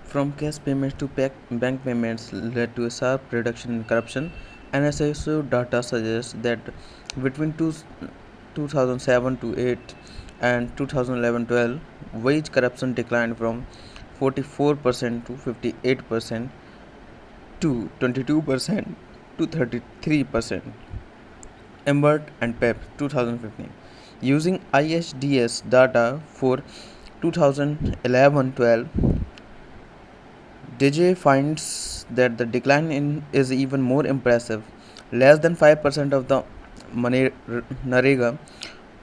from cash payments to bank payments led to a sharp reduction in corruption. NSSO data suggests that between 2007 to 8 and 2011-12, wage corruption declined from 44% to 58% to 22% to 33%. Embert and PEP 2015. Using ISDS data for 2011-12, DJ finds that the decline is even more impressive. Less than 5% of the Narega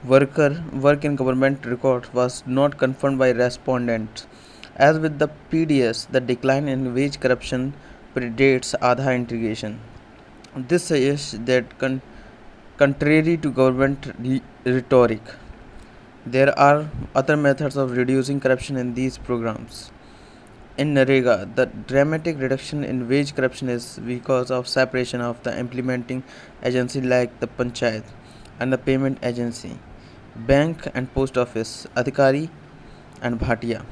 work in government records was not confirmed by respondents. As with the PDS, the decline in wage corruption predates Aadhaar integration. This suggests that contrary to government rhetoric, there are other methods of reducing corruption in these programs. In Narega, the dramatic reduction in wage corruption is because of separation of the implementing agency like the Panchayat and the payment agency, bank and post office, Adhikari and Bhatia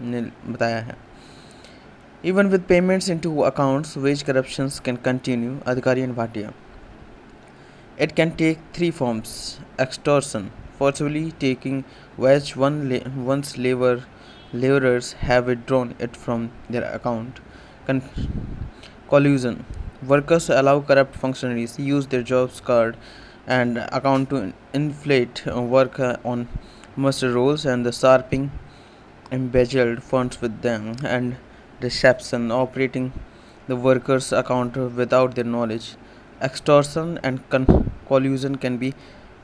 ने बताया है. Even with payments into accounts, wage corruptions can continue, Adhikari and Bhatia. It can take three forms: extortion, forcibly taking wage once laborers have withdrawn it from their account; collusion, workers allow corrupt functionaries to use their jobs card and account to inflate work on muster rolls and the sharping embezzled funds with them; and deception, operating the workers' account without their knowledge. Extortion and collusion can be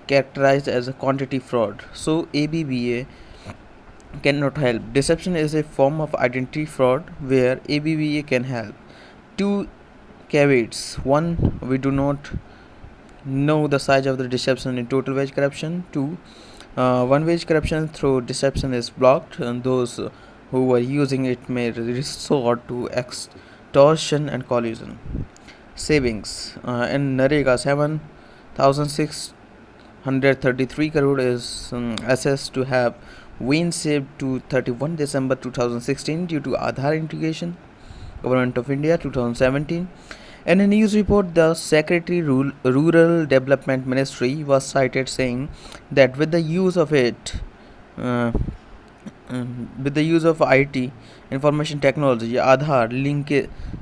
characterized as a quantity fraud, so ABBA cannot help. Deception is a form of identity fraud where ABBA can help. Two caveats: one, we do not know the size of the deception in total wage corruption. Two, one wage corruption through deception is blocked, and those who are using it may resort to extortion and collusion. Savings in Narega, 7,633 crore is assessed to have been saved to 31 December 2016 due to Aadhaar integration. Government of India 2017. In a news report, the Secretary Rural Development Ministry was cited saying that with the use of IT, information technology, Aadhaar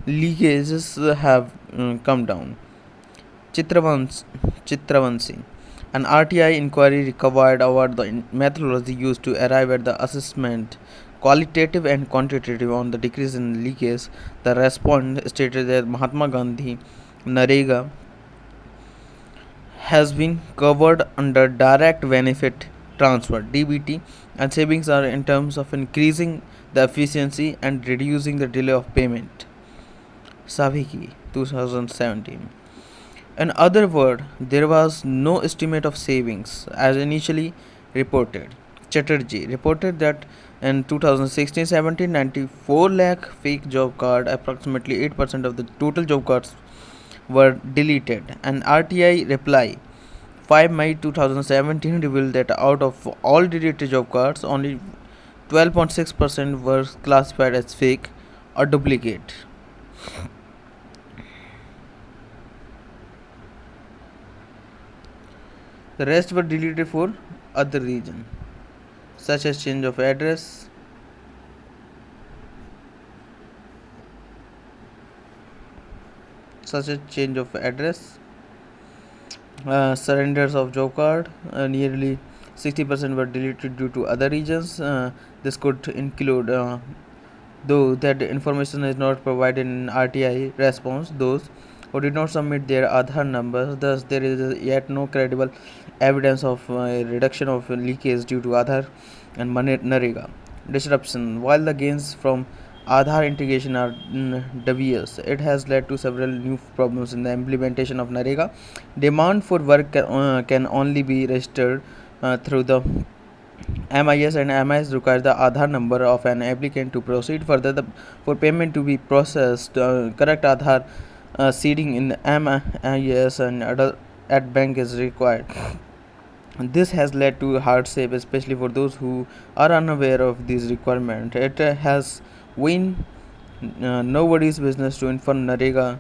leakages have come down. Chitravanshi. An RTI inquiry recovered about the methodology used to arrive at the assessment, qualitative and quantitative, on the decrease in leakage. The respondent stated that Mahatma Gandhi Narega has been covered under direct benefit transfer (DBT), and savings are in terms of increasing the efficiency and reducing the delay of payment. Saviki 2017. In other words, there was no estimate of savings as initially reported. Chatterjee reported that in 2016-17, 94 lakh fake job cards, approximately 8% of the total job cards, were deleted. An RTI reply 5 May 2017 revealed that out of all deleted job cards, only 12.6% were classified as fake or duplicate. The rest were deleted for other reasons, such as change of address, surrenders of job card. Nearly 60% were deleted due to other reasons. This could include, though that information is not provided in RTI response, those who did not submit their Aadhaar numbers. Thus, there is yet no credible evidence of reduction of leakage due to Aadhaar and Narega. Disruption. While the gains from Aadhaar integration are dubious, it has led to several new problems in the implementation of Narega. Demand for work can only be registered through the MIS, and MIS requires the Aadhaar number of an applicant to proceed further. For payment to be processed, correct Aadhaar seeding in the MIS and at bank is required. This has led to hardship, especially for those who are unaware of these requirements. It has when nobody's business to inform Narega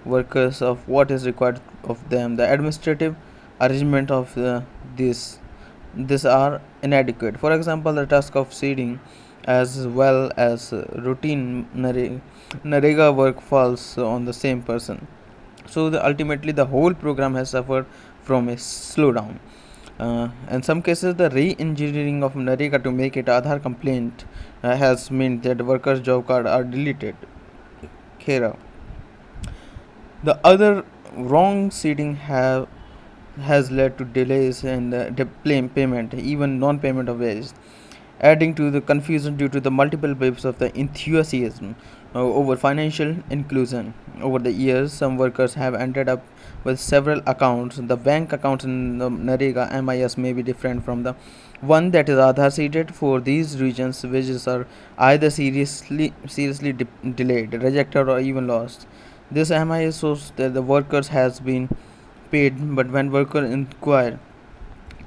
workers of what is required of them. The administrative arrangement of this are inadequate. For example, the task of seeding as well as routine Narega work falls on the same person. So ultimately the whole program has suffered from a slowdown. In some cases, the re-engineering of Narega to make it Aadhaar complaint has meant that workers' job cards are deleted. Khera. The other wrong seeding has led to delays in the payment, even non-payment of wages, adding to the confusion due to the multiple waves of the enthusiasm over financial inclusion. Over the years, some workers have ended up with several accounts. The bank accounts in the Narega MIS may be different from the one that is Aadhaar seeded. For these regions, wages are either seriously delayed, rejected, or even lost. This MIS shows that the workers has been paid, but when workers inquire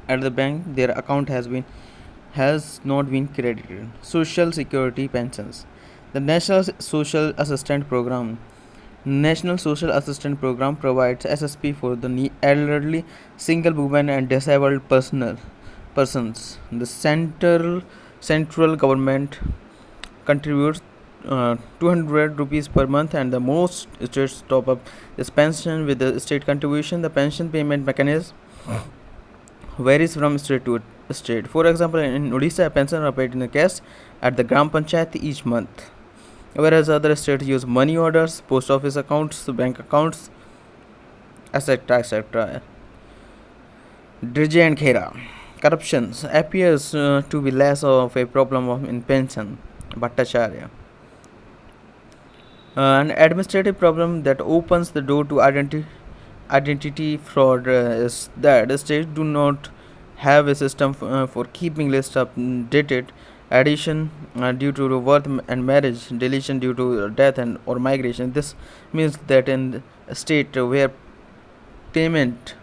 at the bank, their account has not been credited. Social Security pensions. The National Social Assistance Program provides SSP for the elderly, single women, and disabled persons. The central government contributes 200 rupees per month, and the most states top up this pension with the state contribution. The pension payment mechanism varies from state to state. For example, in Odisha, a pension are paid in a cash at the Gram Panchayat each month, whereas other states use money orders, post office accounts, bank accounts, etc. etc. Drijay and Khera. Corruption appears to be less of a problem in pension. Bhattacharya. An administrative problem that opens the door to identity fraud is that the states do not have a system for keeping lists updated. Addition due to birth and marriage, deletion due to death and or migration. This means that in a state payment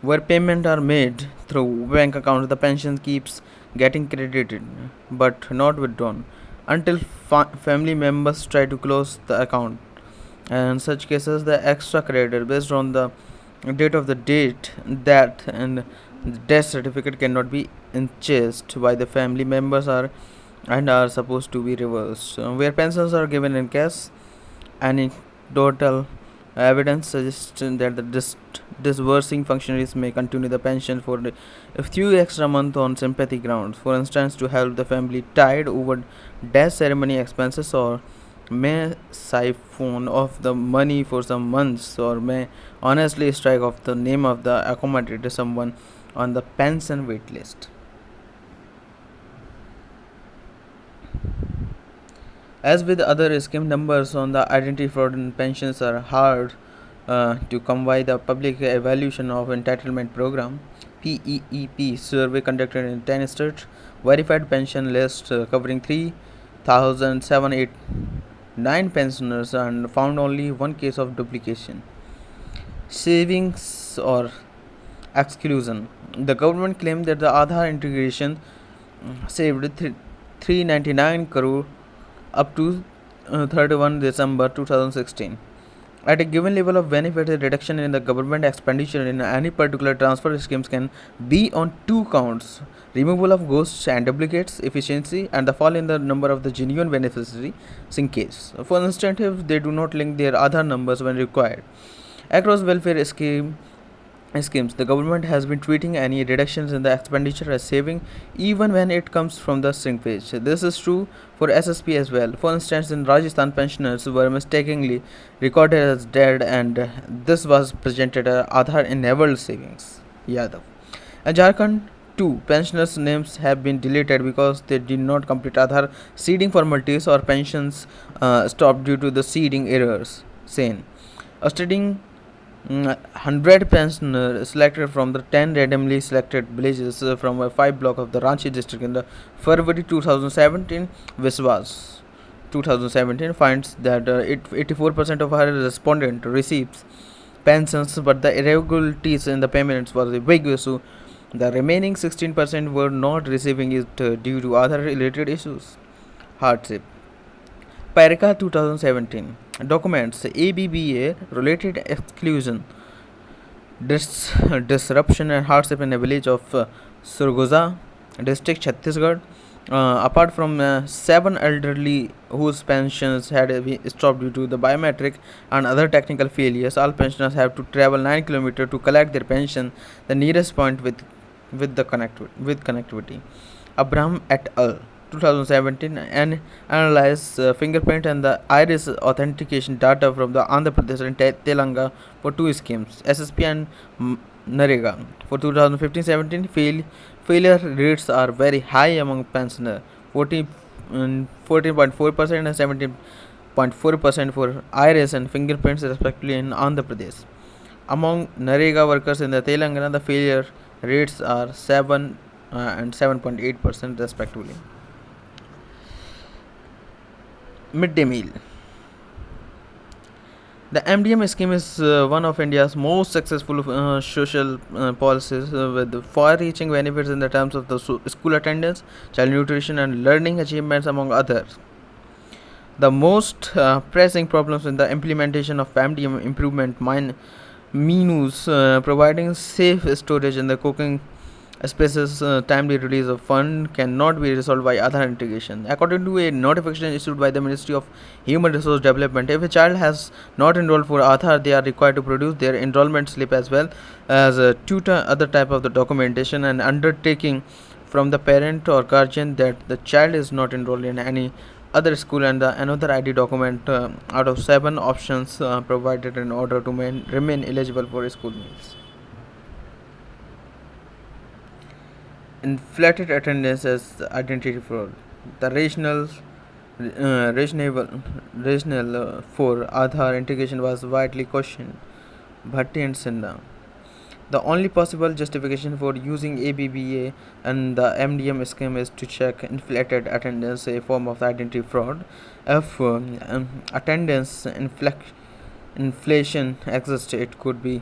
where payment are made through bank account, the pension keeps getting credited but not withdrawn until family members try to close the account. And in such cases, the extra credit based on the date of the death and the death certificate cannot be enchased by the family members are supposed to be reversed. Where pensions are given in cash, anecdotal evidence suggests that the disbursing functionaries may continue the pension for a few extra months on sympathy grounds. For instance, to help the family tide over death ceremony expenses, or may siphon off the money for some months, or may honestly strike off the name of the accommodated someone on the pension wait list. As with other scheme, numbers on the identity fraud and pensions are hard to come by. The public evaluation of entitlement program PEEP survey conducted in 10 states verified pension list covering 3,789 pensioners and found only one case of duplication. Savings or exclusion. The government claimed that the Aadhaar integration saved 399 crore up to 31 December 2016. At a given level of benefit, a reduction in the government expenditure in any particular transfer schemes can be on two counts: removal of ghosts and duplicates, efficiency, and the fall in the number of the genuine beneficiaries in case. For instance, if they do not link their Aadhaar numbers when required. Across welfare schemes, the government has been treating any reductions in the expenditure as saving, even when it comes from the shrinkage. This is true for SSP as well. For instance, in Rajasthan, pensioners were mistakenly recorded as dead, and this was presented as Aadhaar enabled savings. Yadav. In Jharkhand, too, pensioners' names have been deleted because they did not complete Aadhaar seeding formalities, or pensions stopped due to the seeding errors. Sane. A studying 100 pensioners selected from the 10 randomly selected villages from a 5 block of the Ranchi district in the February 2017, Viswas 2017 finds that 84% of our respondents receives pensions, but the irregularities in the payments was a big issue. The remaining 16% were not receiving it due to other related issues. Hardship. Parika 2017 documents ABBA related exclusion, disruption and hardship in the village of Surguza, district Chhattisgarh. Apart from 7 elderly whose pensions had been stopped due to the biometric and other technical failures, all pensioners have to travel 9 kilometers to collect their pension, the nearest point with connectivity. Abraham et al. 2017 and analyzed fingerprint and the iris authentication data from the Andhra Pradesh and Telangana for 2 schemes, SSP and Narega. For 2015-17, failure rates are very high among pensioners, 14.4% and 17.4% for iris and fingerprints respectively in Andhra Pradesh. Among Narega workers in the Telangana, the failure rates are 7 and 7.8% respectively. Midday meal. The MDM scheme is one of India's most successful social policies with far-reaching benefits in the terms of the school attendance, child nutrition and learning achievements among others. The most pressing problems in the implementation of MDM improvement menus, providing safe storage in the cooking spaces, timely release of fund cannot be resolved by Aadhaar integration. According to a notification issued by the Ministry of Human Resource Development, if a child has not enrolled for Aadhaar, they are required to produce their enrollment slip as well as tutor other type of the documentation and undertaking from the parent or guardian that the child is not enrolled in any other school and another ID document out of 7 options provided in order to remain eligible for school meals. Inflated attendance as identity fraud. The rationale for Aadhaar integration was widely questioned. Bhatti and Sinha. The only possible justification for using ABBA and the MDM scheme is to check inflated attendance, a form of identity fraud. If attendance inflation exists, it could be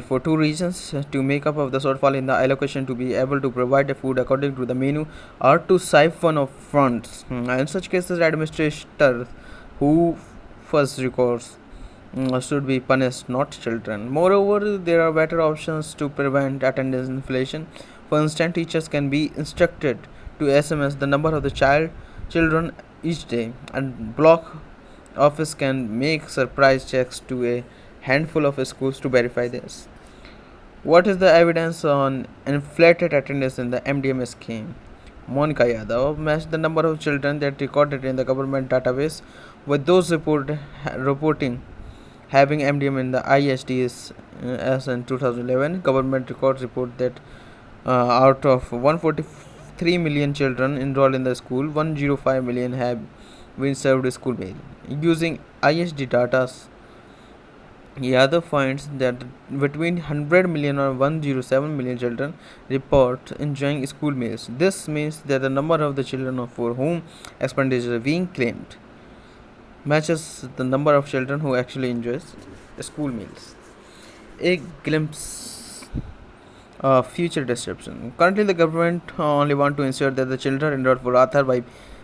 for 2 reasons: to make up of the shortfall in the allocation, to be able to provide the food according to the menu, or to siphon of funds. In such cases, administrators who first recourse should be punished, not children. Moreover, there are better options to prevent attendance inflation. For instance, teachers can be instructed to SMS the number of the children each day, and block office can make surprise checks to a handful of schools to verify this. What is the evidence on inflated attendance in the MDM scheme? Monica Yadav matched the number of children that recorded in the government database with those reporting having MDM in the ISDs as in 2011. Government records report that out of 143 million children enrolled in the school, 105 million have been served school meal. Using ISD data, Yadav finds that between 100 million or 107 million children report enjoying school meals. This means that the number of the children for whom expenditure is being claimed matches the number of children who actually enjoys school meals. A glimpse of future disruption. Currently, the government only want to ensure that the children enrolled for Aadhaar by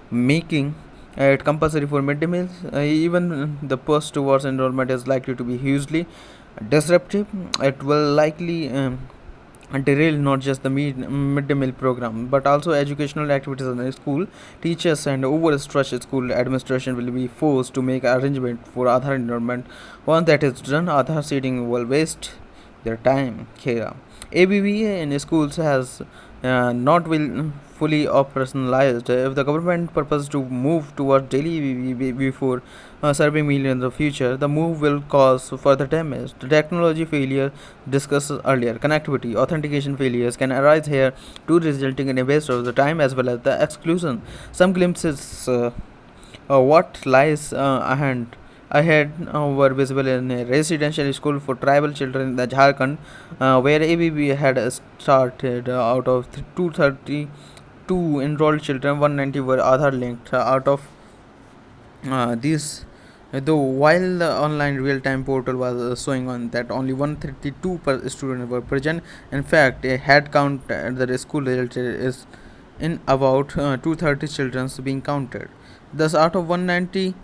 making it compulsory for midday meals. Even the push towards enrollment is likely to be hugely disruptive. It will likely derail not just the midday meal program but also educational activities in the school. Teachers and overstretched school administration will be forced to make arrangement for Aadhaar enrollment. Once that is done, Aadhaar seeding will waste their time here. ABBA in schools has not will fully operationalized. If the government purposes to move towards daily before serving meal in the future, the move will cause further damage. The technology failure discussed earlier, connectivity, authentication failures can arise here too, resulting in a waste of the time as well as the exclusion. Some glimpses what lies ahead were visible in a residential school for tribal children in the Jharkhand, where ABB had started. Out of 232 enrolled children, 190 were Aadhaar linked. Out of these Though while the online real-time portal was showing on that only 132 per student were present, in fact, a head count at the school resulted is in about 230 children being counted. Thus, out of 190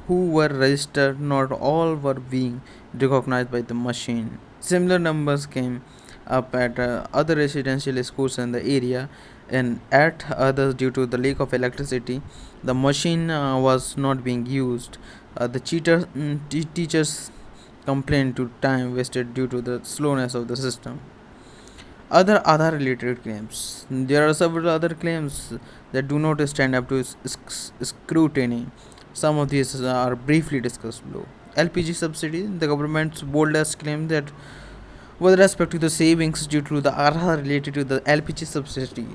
who were registered, not all were being recognized by the machine. Similar numbers came up at other residential schools in the area, and at others due to the lack of electricity the machine was not being used. The teachers complained to time wasted due to the slowness of the system. Other Aadhaar related claims. There are several other claims that do not stand up to scrutiny. Some of these are briefly discussed below. LPG subsidy. The government's boldest claim that with respect to the savings due to the Aadhaar related to the LPG subsidy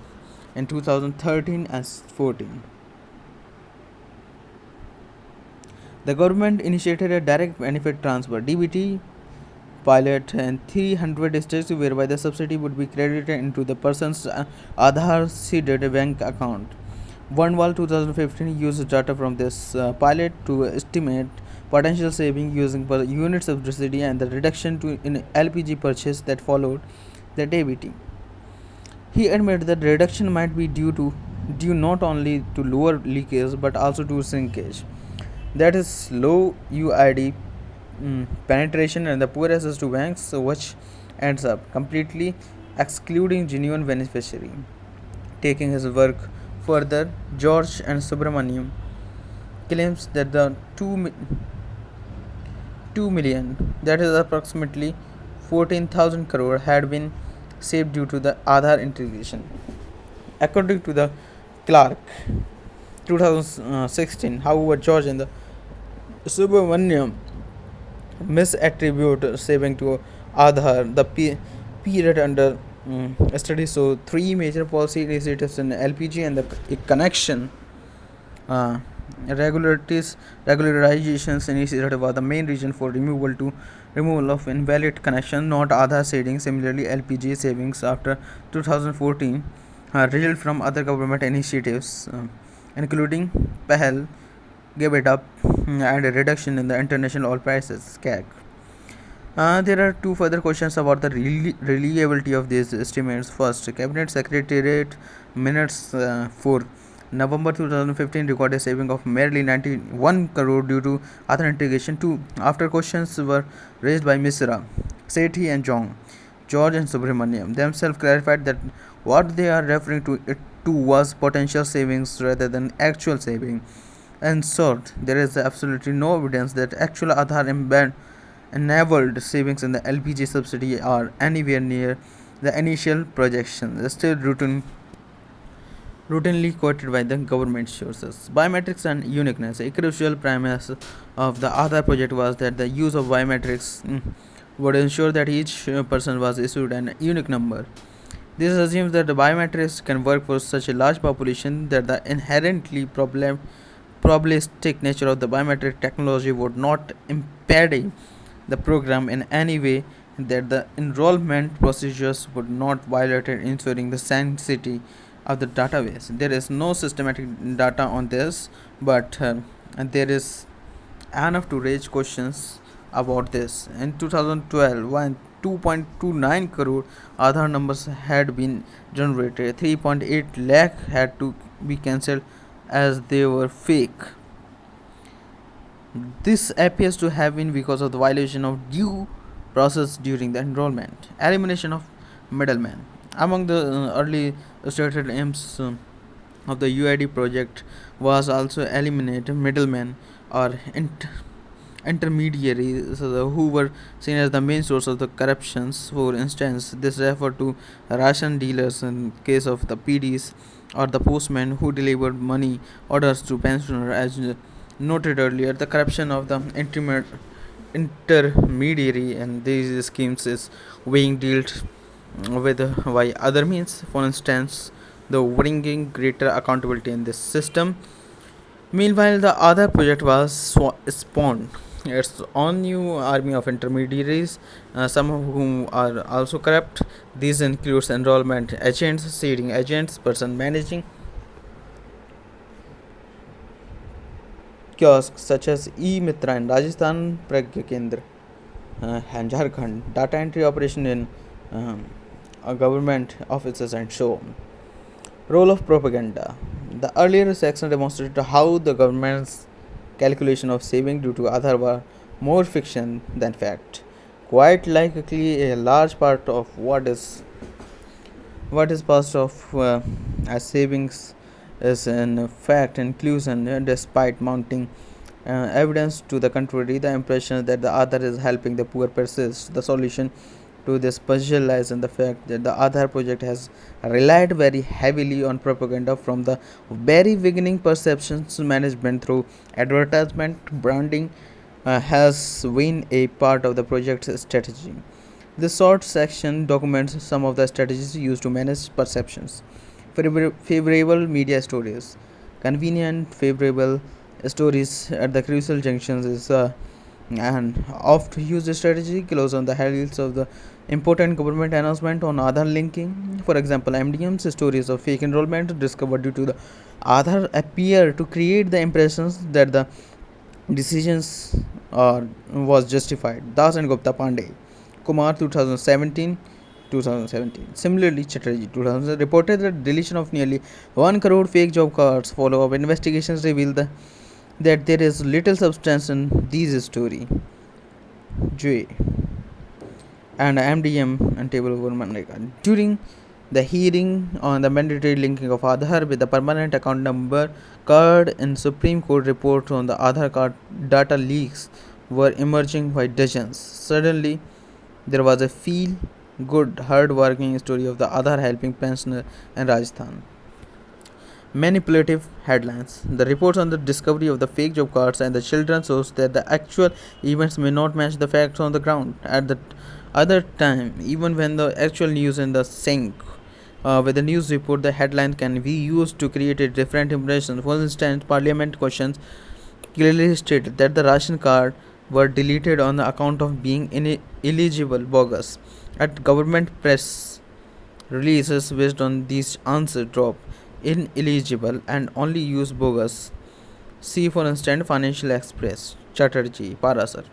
in 2013 and 14. The government initiated a direct benefit transfer (DBT) pilot in 300 districts whereby the subsidy would be credited into the person's Aadhaar seeded bank account. OneWall 2015 used data from this pilot to estimate potential saving using per unit subsidy and the reduction in LPG purchase that followed the DBT. He admitted that reduction might be due not only to lower leakage but also to shrinkage, that is low UID penetration and the poor access to banks, so which ends up completely excluding genuine beneficiary. Taking his work further, George and Subramaniam claims that the 2 million, that is approximately 14,000 crore, had been saved due to the Aadhaar integration. According to the clerk, 2016, however, George and the Subramaniam misattribute saving to Aadhaar. The period under study so three major policy initiatives in LPG and the connection uh, regularizations initiative were the main reason for removal of invalid connection, not Aadhaar savings. Similarly, LPG savings after 2014 result from other government initiatives, including Pahel, Give It Up, and a reduction in the international oil prices (CAG). There are two further questions about the reliability of these estimates. First, Cabinet Secretariat minutes for November 2015 recorded a saving of merely 91 crore due to other integration. 2. After questions were raised by Misra, Sethi and George and Subramaniam themselves clarified that what they are referring to was potential savings rather than actual saving. In short, there is absolutely no evidence that actual Aadhaar enabled savings in the LPG subsidy are anywhere near the initial projections, still routinely quoted by the government sources. Biometrics and uniqueness. A crucial premise of the Aadhaar project was that the use of biometrics would ensure that each person was issued an unique number. This assumes that the biometrics can work for such a large population that the inherently probabilistic nature of the biometric technology would not impede the program in any way, that the enrollment procedures would not violate it, ensuring the sanctity of the database. There is no systematic data on this, but and there is enough to raise questions about this. In 2012, when 2.29 crore Aadhaar numbers had been generated, 3.8 lakh had to be cancelled as they were fake. This appears to have been because of the violation of due process during the enrollment. Elimination of middlemen. Among the early stated aims of the UID project was also eliminate middlemen or intermediaries who were seen as the main source of the corruptions. For instance, this referred to ration dealers in case of the PDs or the postmen who delivered money orders to pensioners. As noted earlier, the corruption of the intermediary in these schemes is being dealt with by other means. For instance, the bringing greater accountability in this system. Meanwhile, the other project was spawned its own new army of intermediaries, some of whom are also corrupt. These includes enrollment agents, seeding agents, person managing kiosks such as E-Mitra in Rajasthan, Pragya Kendra, and Jharkhand, data entry operation in government offices, and so on. Role of propaganda. The earlier section demonstrated how the government's calculation of saving due to Aadhaar were more fiction than fact. Quite likely, a large part of what is passed off as savings is in fact inclusion, despite mounting evidence to the contrary. The impression that the Aadhaar is helping the poor persists. The solution to this puzzle lies in the fact that the Aadhaar project has relied very heavily on propaganda from the very beginning. Perceptions management through advertisement, branding has been a part of the project's strategy. This short section documents some of the strategies used to manage perceptions. Favorable media stories. Convenient, favorable stories at the crucial junctions is an oft used strategy close on the heels of the important government announcement on Aadhaar linking. For example, MDM's stories of fake enrollment discovered due to the Aadhaar appear to create the impressions that the decisions was justified. Das and Gupta Pandey. Kumar 2017. Similarly, Chatterjee 2000 reported the deletion of nearly 1 crore fake job cards. Follow-up investigations reveal that there is little substance in these story. J and MDM and table over Manreka. During the hearing on the mandatory linking of Aadhaar with the permanent account number card in Supreme Court, reports on the Aadhaar card data leaks were emerging by dozens. Suddenly, there was a feel good, hard working story of the Aadhaar helping pensioner in Rajasthan. Manipulative headlines. The reports on the discovery of the fake job cards and the children shows that the actual events may not match the facts on the ground. At the other time, even when the actual news in the SINGH with the news report, the headline can be used to create a different impression. For instance, Parliament questions clearly stated that the ration card were deleted on the account of being illegible, bogus. At government press releases based on these answers drop ineligible and only use bogus. See for instance Financial Express, Chatterjee, Parasar.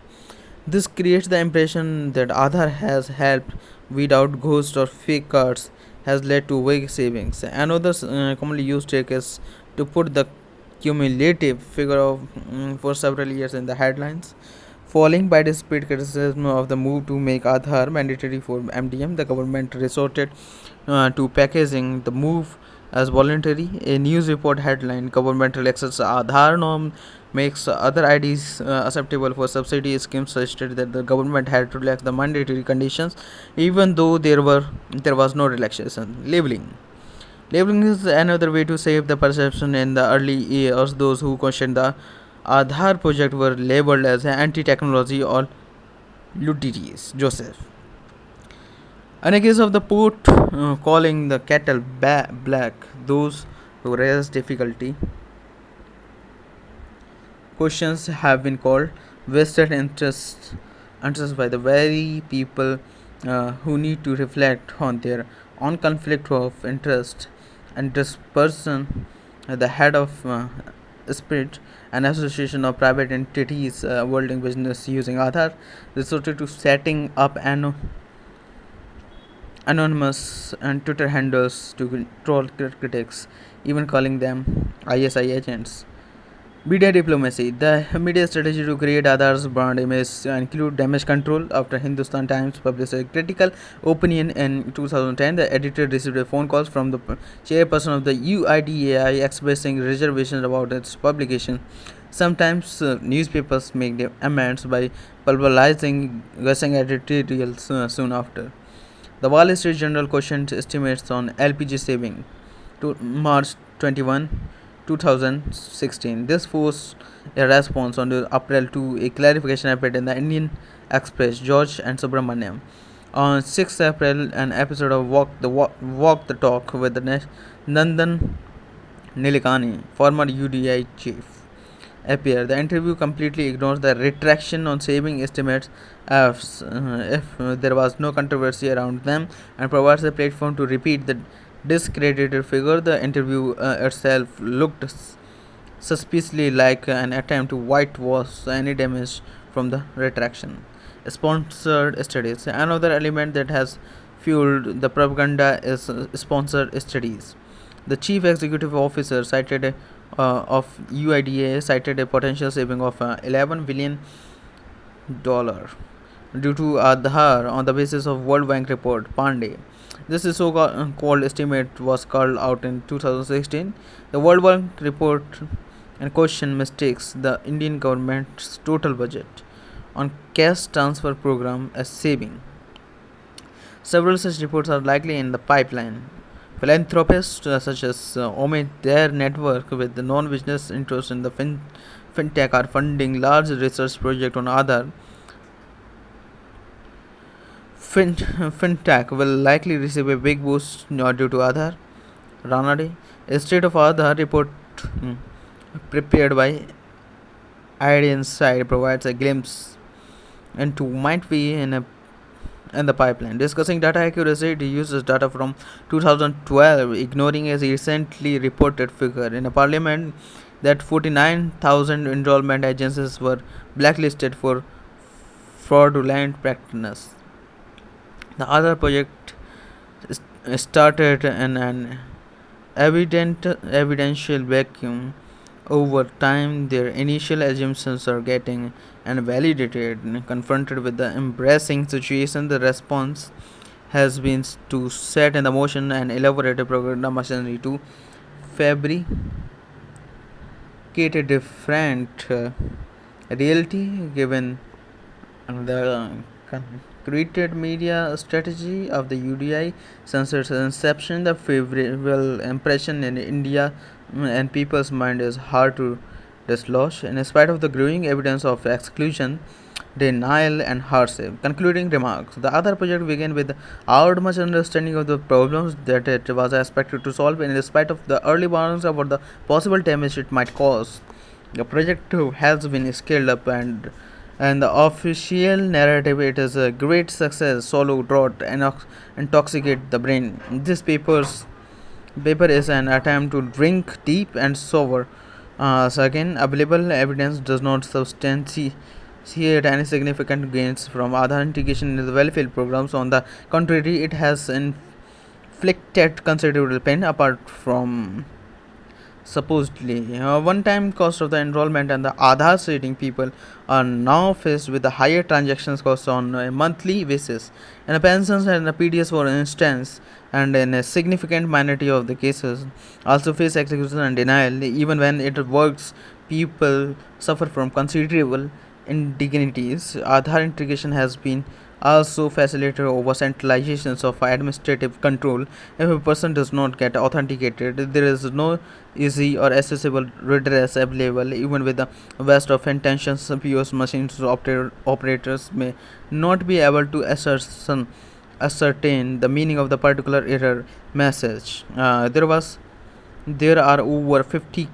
This creates the impression that Aadhaar has helped weed out ghosts or fake cards, has led to vague savings. Another commonly used trick is to put the cumulative figure of for several years in the headlines. Falling by desperate criticism of the move to make Aadhaar mandatory for MDM, the government resorted to packaging the move as voluntary. A news report headline: Government relaxes Aadhaar norm, makes other IDs acceptable for subsidy schemes, suggested that the government had to relax the mandatory conditions, even though there was no relaxation. Labeling is another way to save the perception. In the early years, those who questioned the Aadhaar project were labeled as anti-technology or luddites. Joseph. In a case of the port calling the kettle black, those who raise difficulty questions have been called vested interests by the very people who need to reflect on their own conflict of interest. And this person, the head of Spirit, an association of private entities holding business using Aadhaar, resorted to setting up anonymous and Twitter handles to troll critics, even calling them ISI agents. Media diplomacy. The media strategy to create Aadhaar's brand image include damage control. After Hindustan Times published a critical opinion in 2010, the editor received a phone call from the chairperson of the UIDAI expressing reservations about its publication. Sometimes newspapers make their amends by pulverizing gushing editorials soon after. The Wall Street Journal questioned estimates on LPG saving to March 21, 2016. This forced a response on April to a clarification appeared in the Indian Express. George and Subramaniam. On 6th April, an episode of Walk the Talk with the Nandan Nilekani, former UDI chief, appeared. The interview completely ignores the retraction on saving estimates as if there was no controversy around them, and provides a platform to repeat the discredited figure. The interview itself looked suspiciously like an attempt to whitewash any damage from the retraction. Sponsored studies. Another element that has fueled the propaganda is sponsored studies. The chief executive officer cited of UIDA cited a potential saving of $11 billion due to adhaaar on the basis of World Bank report Pandey. This is so-called estimate was called out in 2016. The World Bank report in question mistakes the Indian government's total budget on cash transfer program as saving. Several such reports are likely in the pipeline. Philanthropists such as Omid, their network with the non-business interest in the fintech are funding large research projects on Aadhaar. Fintech will likely receive a big boost due to Aadhaar. Ranade, a state of Aadhaar report prepared by Idean's side provides a glimpse into might be in the pipeline. Discussing data accuracy, it uses data from 2012, ignoring a recently reported figure in a parliament that 49,000 enrollment agencies were blacklisted for fraudulent practices. The other project started in an evidential vacuum. Over time, their initial assumptions are getting validated. Confronted with the embarrassing situation, the response has been to set in motion an elaborate propaganda machinery to fabricate a different reality given the concreted media strategy of the UDI since its inception. The favorable impression in India and people's mind is hard to dislodge in spite of the growing evidence of exclusion, denial and hardship. Concluding remarks. The other project began with our much understanding of the problems that it was expected to solve in spite of the early warnings about the possible damage it might cause. The project has been scaled up and the official narrative it is a great success, solo drought and intoxicate the brain. This paper is an attempt to drink deep and sober. Second, available evidence does not substantiate any significant gains from Aadhaar integration in the welfare programs. On the contrary, it has inflicted considerable pain apart from supposedly one-time cost of the enrollment and the Aadhaar seeding. People are now faced with the higher transactions costs on a monthly basis and pensions and the PDS for instance, and in a significant minority of the cases also face execution and denial. Even when it works, people suffer from considerable indignities. Aadhaar integration has been also facilitated over centralizations of administrative control. If a person does not get authenticated, there is no easy or accessible redress available. Even with the best of intentions, POS machines operators may not be able to ascertain the meaning of the particular error message. There are over 50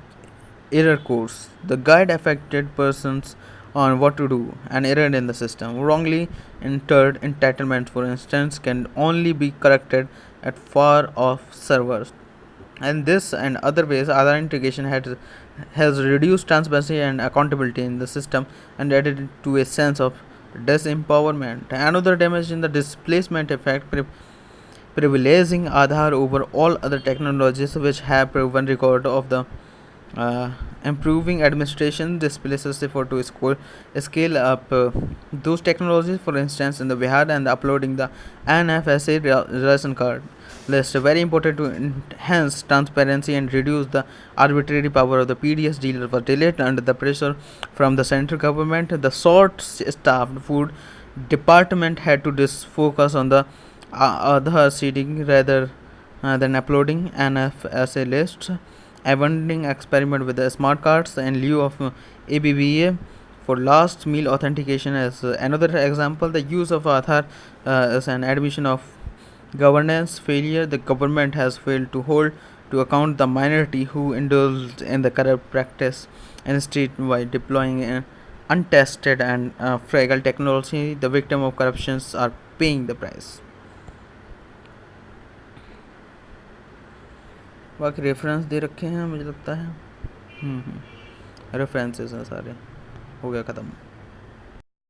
error codes. The guide affected persons on what to do. An error in the system. Wrongly entered entitlement, for instance, can only be corrected at far off servers. And this and other ways, Aadhaar integration has reduced transparency and accountability in the system and added to a sense of disempowerment. Another damage in the displacement effect, privileging Aadhaar over all other technologies which have proven record of the improving administration displaces effort to scale up those technologies. For instance, in the Bihar and uploading the NFSA ration card list, very important to enhance transparency and reduce the arbitrary power of the PDS dealer, was delayed under the pressure from the central government. The short-staffed food department had to focus on the other seeding rather than uploading NFSA lists. Abandoning experiment with the smart cards in lieu of ABBA for last meal authentication as another example. The use of Aadhaar is an admission of governance failure. The government has failed to hold to account the minority who indulged in the corrupt practice. Instead, by deploying untested and fragile technology, the victim of corruptions are paying the price. बाकी reference दे रखे हैं मुझे लगता है. References हैं सारे, हो गया ख़त्म।